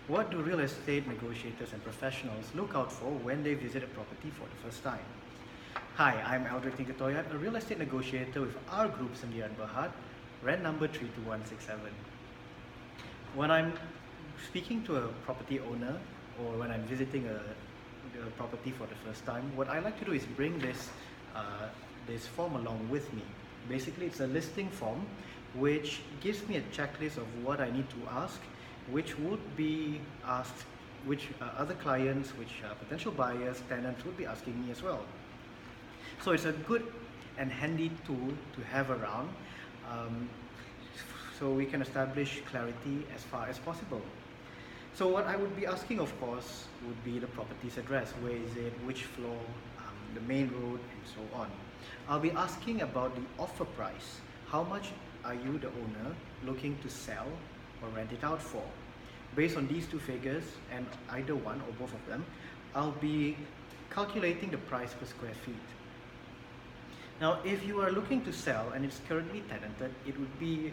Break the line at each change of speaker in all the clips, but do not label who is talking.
What do real estate negotiators and professionals look out for when they visit a property for the first time? Hi, I'm Aldric Toyad, a real estate negotiator with RGroup Sendirian Berhad, rent number 32167. When I'm speaking to a property owner or when I'm visiting a property for the first time, what I like to do is bring this form along with me. Basically, it's a listing form which gives me a checklist of what I need to ask, which would be asked, which other clients, which potential buyers, tenants would be asking me as well. So it's a good and handy tool to have around, so we can establish clarity as far as possible. So what I would be asking, of course, would be the property's address. Where is it? Which floor? The main road, and so on. I'll be asking about the offer price. How much are you, the owner, looking to sell or rent it out for? Based on these two figures, and either one or both of them, I'll be calculating the price per square feet. Now, if you are looking to sell and it's currently tenanted, it would be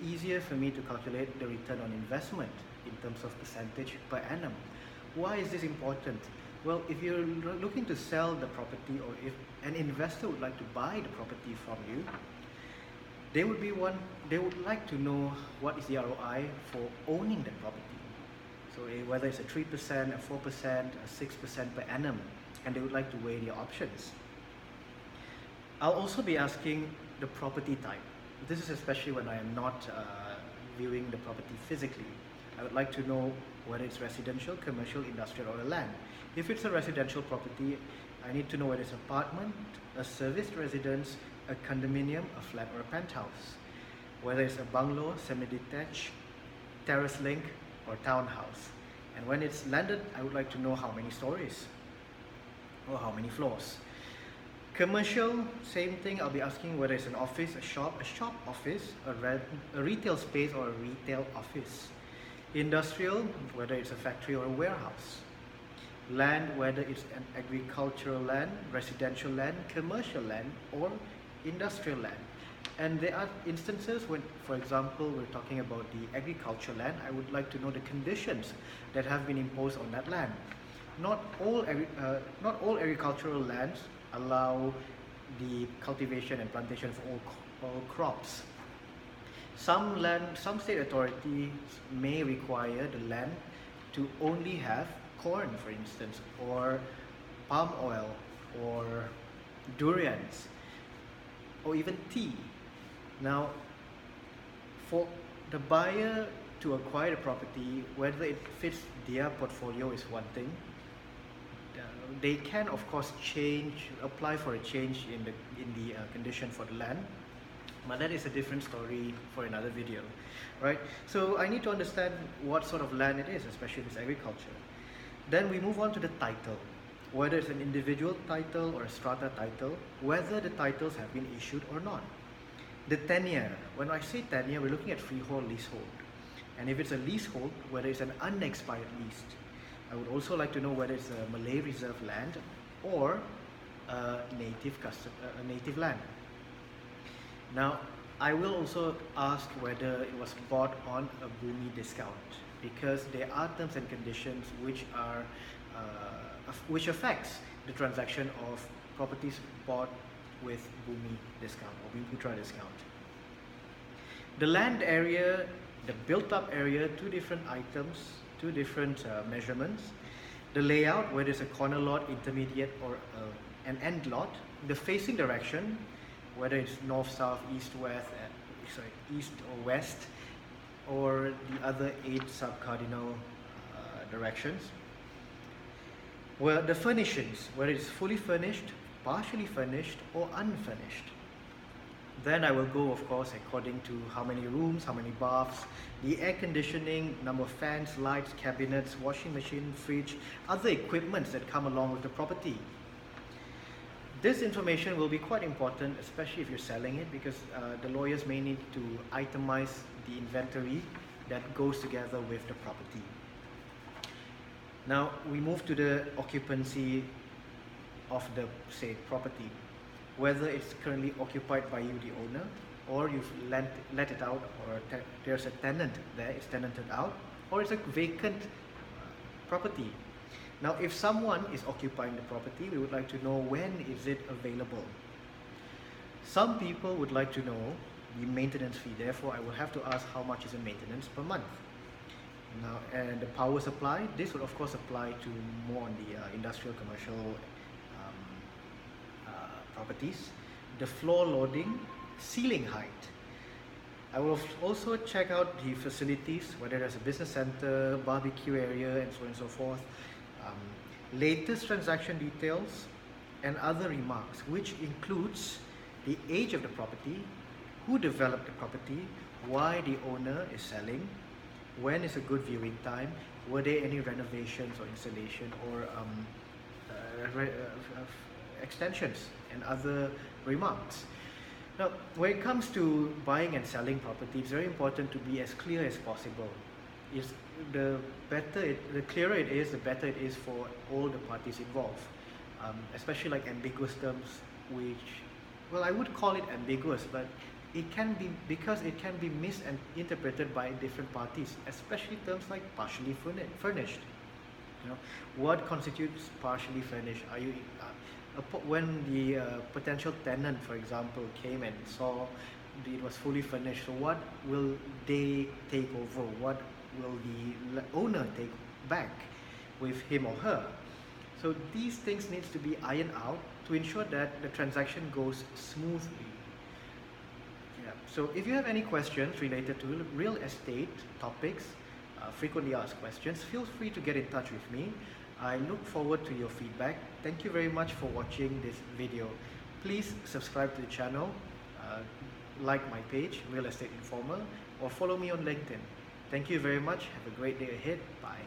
easier for me to calculate the return on investment in terms of percentage per annum. Why is this important? Well, if you're looking to sell the property, or if an investor would like to buy the property from you, they would like to know what is the ROI for owning the property. So whether it's a 3%, a 4%, a 6% per annum, and they would like to weigh their options. I'll also be asking the property type. This is especially when I am not viewing the property physically. I would like to know whether it's residential, commercial, industrial, or a land. If it's a residential property, I need to know whether it's an apartment, a serviced residence, a condominium, a flat, or a penthouse. Whether it's a bungalow, semi-detached, terrace link, or townhouse. And when it's landed, I would like to know how many stories or how many floors. Commercial, same thing. I'll be asking whether it's an office, a shop office, a retail space, or a retail office. Industrial, whether it's a factory or a warehouse. Land, whether it's an agricultural land, residential land, commercial land, or industrial land. And there are instances when, for example, we're talking about the agricultural land. I would like to know the conditions that have been imposed on that land. Not all agricultural lands allow the cultivation and plantation of all crops. Some state authorities may require the land to only have corn, for instance, or palm oil, or durians, or even tea. Now, for the buyer to acquire the property, whether it fits their portfolio is one thing. They can, of course, apply for a change in the condition for the land, but that is a different story for another video, right? So I need to understand what sort of land it is, especially if it's agriculture. Then we move on to the title, whether it's an individual title or a strata title, whether the titles have been issued or not. The tenure, when I say tenure, we're looking at freehold, leasehold. And if it's a leasehold, whether it's an unexpired lease. I would also like to know whether it's a Malay reserve land or a native land. Now, I will also ask whether it was bought on a Bumi discount, because there are terms and conditions which affects the transaction of properties bought with Bumi discount or Bumi discount. The land area, the built-up area, two different items, two different measurements. The layout, whether it's a corner lot, intermediate, or an end lot. The facing direction, whether it's north, south, east, east or west, or the other 8 sub-cardinal directions. Well, the furnishings, whether it's fully furnished, partially furnished, or unfurnished. Then I will go, of course, according to how many rooms, how many baths, the air conditioning, number of fans, lights, cabinets, washing machine, fridge, other equipments that come along with the property. This information will be quite important, especially if you're selling it, because the lawyers may need to itemize the inventory that goes together with the property. Now we move to the occupancy of the, say, property. Whether it's currently occupied by you, the owner, or you've let it out, or there's a tenant there, it's tenanted out, or it's a vacant property. Now, if someone is occupying the property, we would like to know when is it available. Some people would like to know the maintenance fee. Therefore, I will have to ask how much is the maintenance per month. Now, and the power supply, this would of course apply to more on the industrial commercial properties. The floor loading, ceiling height. I will also check out the facilities, whether there's a business center, barbecue area, and so on and so forth. Latest transaction details and other remarks, which includes the age of the property, who developed the property, why the owner is selling, when is a good viewing time, were there any renovations or installation or extensions, and other remarks. Now, when it comes to buying and selling property, it's very important to be as clear as possible. The clearer it is, the better it is for all the parties involved. Especially like ambiguous terms, which, well, I would call it ambiguous, but it can be, because it can be misinterpreted by different parties, especially terms like partially furnished. You know, what constitutes partially furnished? Are you when the potential tenant, for example, came and saw it was fully furnished, so what will they take over? What will the owner take back with him or her? So these things needs to be ironed out to ensure that the transaction goes smoothly. Yeah. So if you have any questions related to real estate topics, frequently asked questions, feel free to get in touch with me. I look forward to your feedback. Thank you very much for watching this video. Please subscribe to the channel, like my page, Real Estate Informer, or follow me on LinkedIn. Thank you very much. Have a great day ahead. Bye.